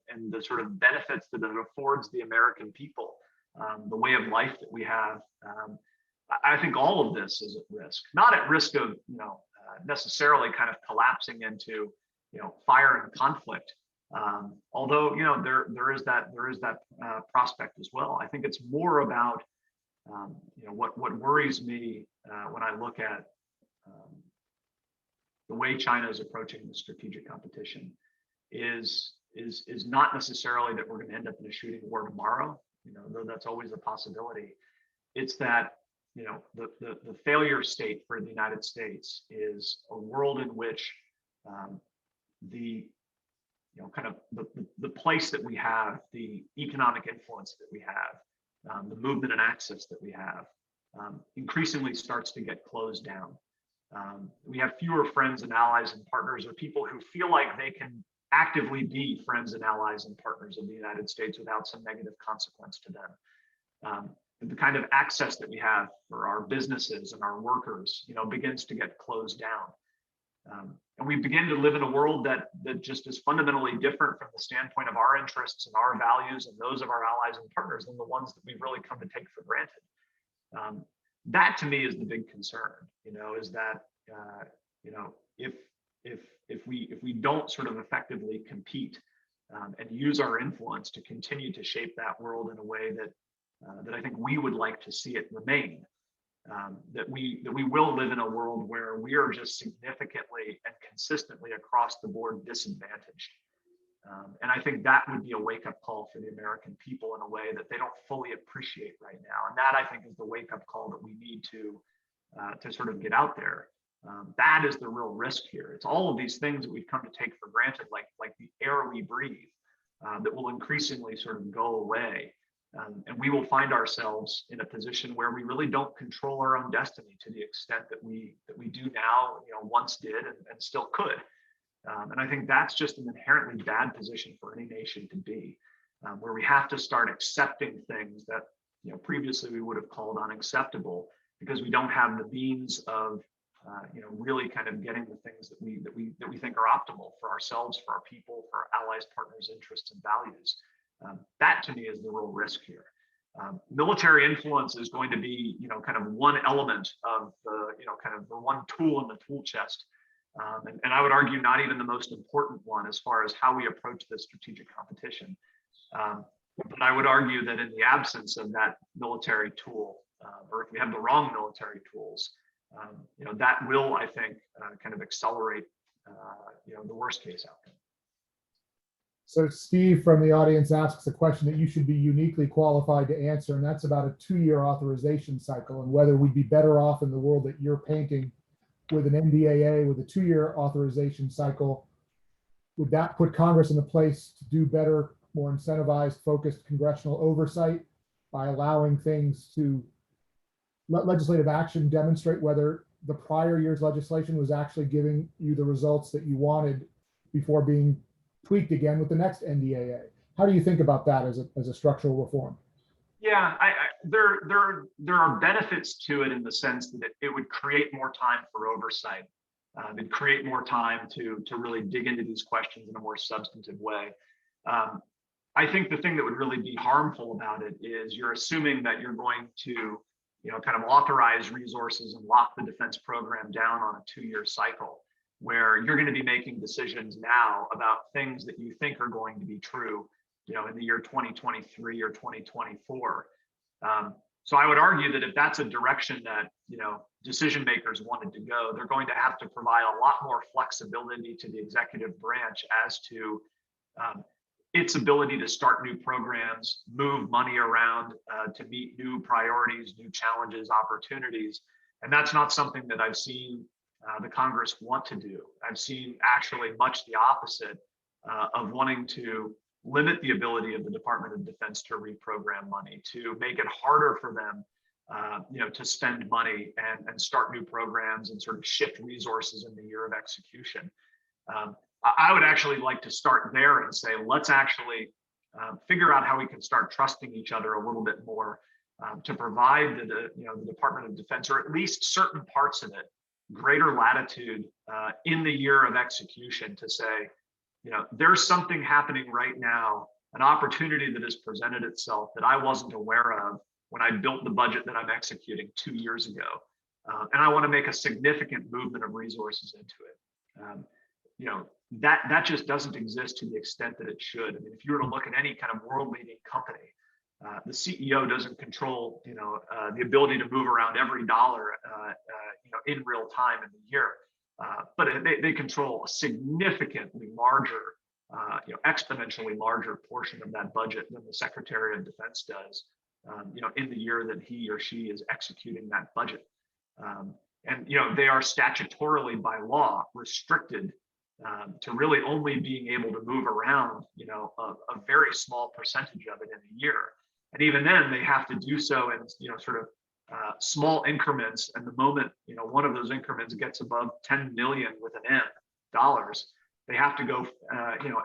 and the sort of benefits that it affords the American people, the way of life that we have. I think all of this is at risk, not at risk of necessarily kind of collapsing into fire and conflict. Although there is that prospect as well. I think it's more about what worries me when I look at the way China is approaching the strategic competition is not necessarily that we're going to end up in a shooting war tomorrow, though that's always a possibility. It's that the failure state for the United States is a world in which the place that we have, the economic influence that we have, the movement and access that we have, increasingly starts to get closed down. We have fewer friends and allies and partners, or people who feel like they can actively be friends and allies and partners of the United States without some negative consequence to them. The kind of access that we have for our businesses and our workers, begins to get closed down. And we begin to live in a world that just is fundamentally different from the standpoint of our interests and our values and those of our allies and partners than the ones that we've really come to take for granted. That to me is the big concern, is that if we don't sort of effectively compete and use our influence to continue to shape that world in a way that I think we would like to see it remain, that we will live in a world where we are just significantly and consistently across the board disadvantaged. And I think that would be a wake-up call for the American people in a way that they don't fully appreciate right now. And that, I think, is the wake-up call that we need to sort of get out there. That is the real risk here. It's all of these things that we've come to take for granted, like the air we breathe, that will increasingly sort of go away. And we will find ourselves in a position where we really don't control our own destiny to the extent that we do now, once did and still could. And I think that's just an inherently bad position for any nation to be, where we have to start accepting things that previously we would have called unacceptable, because we don't have the means of really kind of getting the things that we think are optimal for ourselves, for our people, for our allies, partners, interests, and values. That to me is the real risk here. Military influence is going to be, kind of one element of the, kind of the one tool in the tool chest. And I would argue not even the most important one as far as how we approach this strategic competition. But I would argue that in the absence of that military tool, or if we have the wrong military tools, that will, I think, kind of accelerate, the worst case outcome. So Steve from the audience asks a question that you should be uniquely qualified to answer, and that's about a 2-year authorization cycle and whether we'd be better off in the world that you're painting with an NDAA with a 2-year authorization cycle. Would that put Congress in a place to do better more incentivized, focused congressional oversight by allowing things to let legislative action demonstrate whether the prior year's legislation was actually giving you the results that you wanted before being tweaked again with the next NDAA. How do you think about that as a structural reform? Yeah, there are benefits to it in the sense that it would create more time for oversight. It'd create more time to really dig into these questions in a more substantive way. I think the thing that would really be harmful about it is you're assuming that you're going to, kind of authorize resources and lock the defense program down on a 2-year cycle, where you're going to be making decisions now about things that you think are going to be true, in the year 2023 or 2024. So I would argue that if that's a direction that, decision makers wanted to go, they're going to have to provide a lot more flexibility to the executive branch as to its ability to start new programs, move money around to meet new priorities, new challenges, opportunities. And that's not something that I've seen the Congress want to do. I've seen actually much the opposite of wanting to limit the ability of the Department of Defense to reprogram money, to make it harder for them, to spend money and start new programs and sort of shift resources in the year of execution. I would actually like to start there and say, let's actually figure out how we can start trusting each other a little bit more to provide the Department of Defense, or at least certain parts of it, greater latitude in the year of execution to say, there's something happening right now, an opportunity that has presented itself that I wasn't aware of when I built the budget that I'm executing 2 years ago. And I want to make a significant movement of resources into it. That just doesn't exist to the extent that it should. I mean, if you were to look at any kind of world-leading company, the CEO doesn't control, the ability to move around every dollar, in real time in the year. But they control a significantly larger, exponentially larger portion of that budget than the Secretary of Defense does, in the year that he or she is executing that budget. And they are statutorily by law restricted to really only being able to move around, a very small percentage of it in a year. And even then, they have to do so in, sort of small increments. And the moment, one of those increments gets above 10 million with an M dollars, they have to go,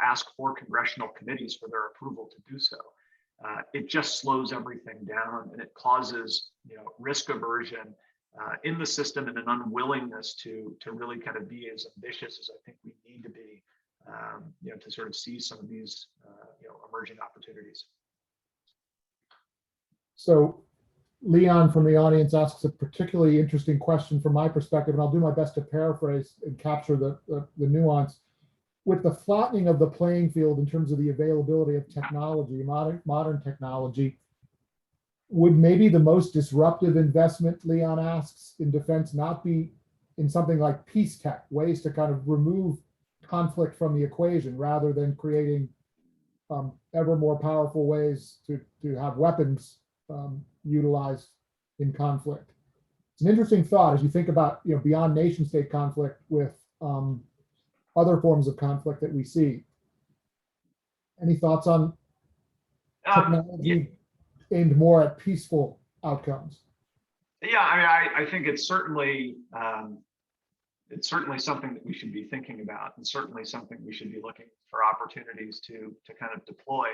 ask 4 congressional committees for their approval to do so. It just slows everything down, and it causes, risk aversion in the system, and an unwillingness to really kind of be as ambitious as I think we need to be, to sort of see some of these, emerging opportunities. So Leon from the audience asks a particularly interesting question from my perspective, and I'll do my best to paraphrase and capture the nuance. With the flattening of the playing field in terms of the availability of technology, modern technology, would maybe the most disruptive investment, Leon asks, in defense not be in something like peace tech, ways to kind of remove conflict from the equation rather than creating ever more powerful ways to have weapons utilized in conflict? It's an interesting thought as you think about, beyond nation state conflict with other forms of conflict that we see. Any thoughts on technology aimed more at peaceful outcomes? Yeah, I mean, I think it's certainly something that we should be thinking about, and certainly something we should be looking for opportunities to kind of deploy.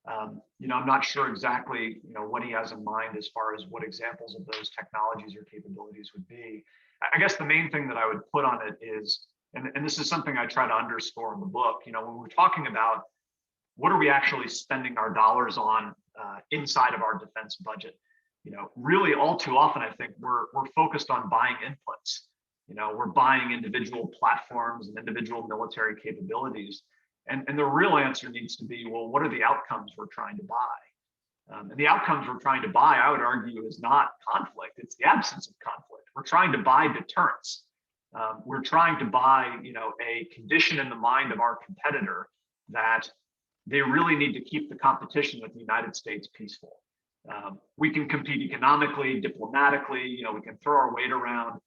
I'm not sure exactly, what he has in mind as far as what examples of those technologies or capabilities would be. I guess the main thing that I would put on it is, and this is something I try to underscore in the book, when we're talking about what are we actually spending our dollars on inside of our defense budget, really all too often, I think we're focused on buying inputs. We're buying individual platforms and individual military capabilities. And the real answer needs to be, well, what are the outcomes we're trying to buy? And the outcomes we're trying to buy, I would argue, is not conflict. It's the absence of conflict. We're trying to buy deterrence. We're trying to buy, a condition in the mind of our competitor that they really need to keep the competition with the United States peaceful. We can compete economically, diplomatically, we can throw our weight around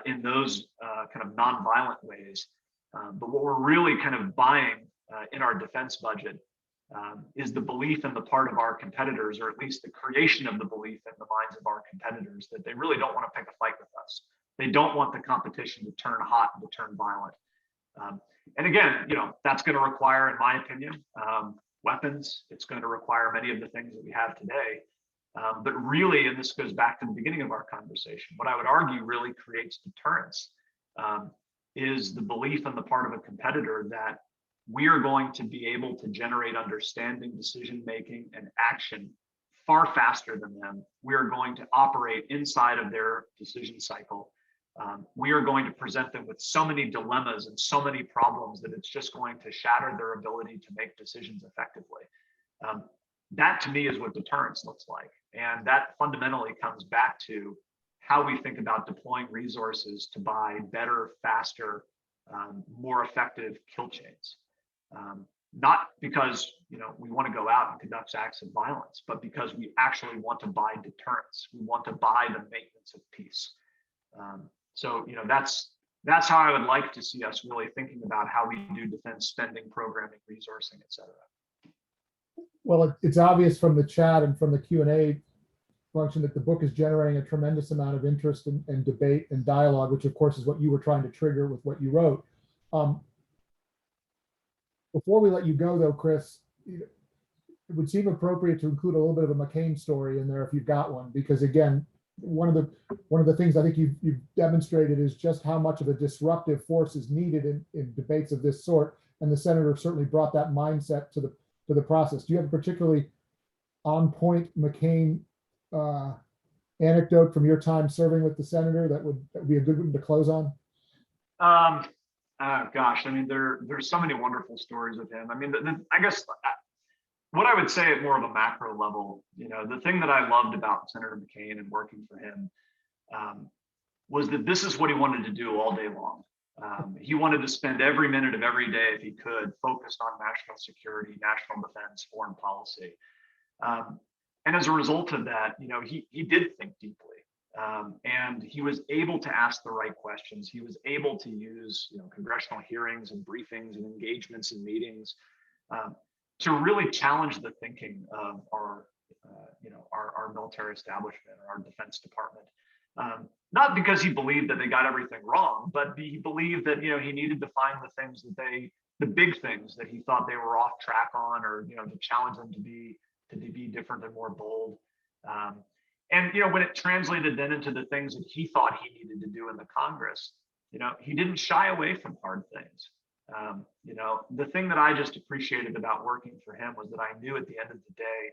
in those kind of nonviolent ways. But what we're really kind of buying in our defense budget is the belief in the part of our competitors, or at least the creation of the belief in the minds of our competitors, that they really don't want to pick a fight with us. They don't want the competition to turn hot and to turn violent. And again, that's going to require, in my opinion, weapons. It's going to require many of the things that we have today. But really, and this goes back to the beginning of our conversation, what I would argue really creates deterrence is the belief on the part of a competitor that we are going to be able to generate understanding, decision-making, and action far faster than them. We are going to operate inside of their decision cycle. We are going to present them with so many dilemmas and so many problems that it's just going to shatter their ability to make decisions effectively. That to me is what deterrence looks like. And that fundamentally comes back to how we think about deploying resources to buy better, faster, more effective kill chains. Not because we want to go out and conduct acts of violence, but because we actually want to buy deterrence. We want to buy the maintenance of peace. So that's how I would like to see us really thinking about how we do defense spending, programming, resourcing, et cetera. Well, it's obvious from the chat and from the Q&A function that the book is generating a tremendous amount of interest and debate and dialogue, which of course is what you were trying to trigger with what you wrote. Before we let you go though, Chris, it would seem appropriate to include a little bit of a McCain story in there if you've got one, because again, one of the things I think you've demonstrated is just how much of a disruptive force is needed in debates of this sort, and the senator certainly brought that mindset to the process. Do you have a particularly on point McCain anecdote from your time serving with the senator that would be a good one to close on? Gosh, I mean, there's so many wonderful stories with him. I mean, I guess what I would say at more of a macro level, the thing that I loved about Senator McCain and working for him was that this is what he wanted to do all day long. He wanted to spend every minute of every day, if he could, focused on national security, national defense, foreign policy. And as a result of that, he did think deeply. And he was able to ask the right questions. He was able to use congressional hearings and briefings and engagements and meetings to really challenge the thinking of our military establishment or our Defense Department. Not because he believed that they got everything wrong, but he believed that he needed to find the things that the big things that he thought they were off track on, or to challenge them to be different and more bold. And when it translated then into the things that he thought he needed to do in the Congress, he didn't shy away from hard things. The thing that I just appreciated about working for him was that I knew at the end of the day,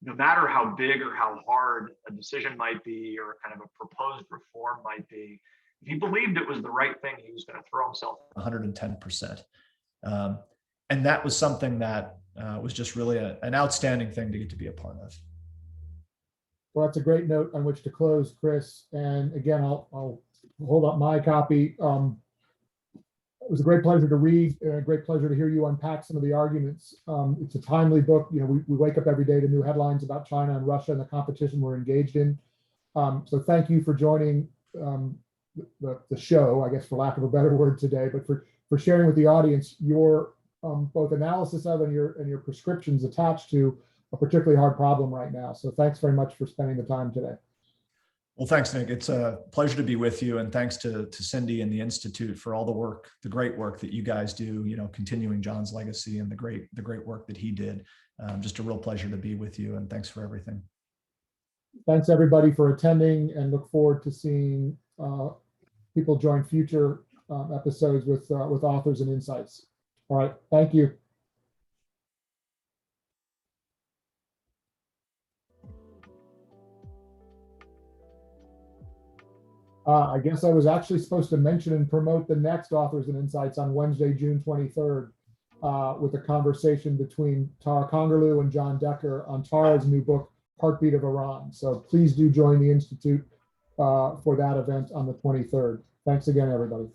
no matter how big or how hard a decision might be, or kind of a proposed reform might be, if he believed it was the right thing, he was going to throw himself 110%. And that was something that was just really an outstanding thing to get to be a part of. Well, that's a great note on which to close, Chris. And again, I'll hold up my copy. It was a great pleasure to read, and a great pleasure to hear you unpack some of the arguments. It's a timely book. We wake up every day to new headlines about China and Russia and the competition we're engaged in. So thank you for joining the show, I guess, for lack of a better word today, but for sharing with the audience your both analysis of and your prescriptions attached to a particularly hard problem right now. So thanks very much for spending the time today. Well, thanks, Nick. It's a pleasure to be with you, and thanks to Cindy and the Institute for all the great work that you guys do, continuing John's legacy and the great work that he did. Just a real pleasure to be with you, and thanks for everything. Thanks everybody for attending, and look forward to seeing people join future episodes with authors and insights. All right, thank you. I guess I was actually supposed to mention and promote the next Authors and Insights on Wednesday, June 23rd, with a conversation between Tara Congerlu and John Decker on Tara's new book, Heartbeat of Iran. So please do join the Institute for that event on the 23rd. Thanks again, everybody.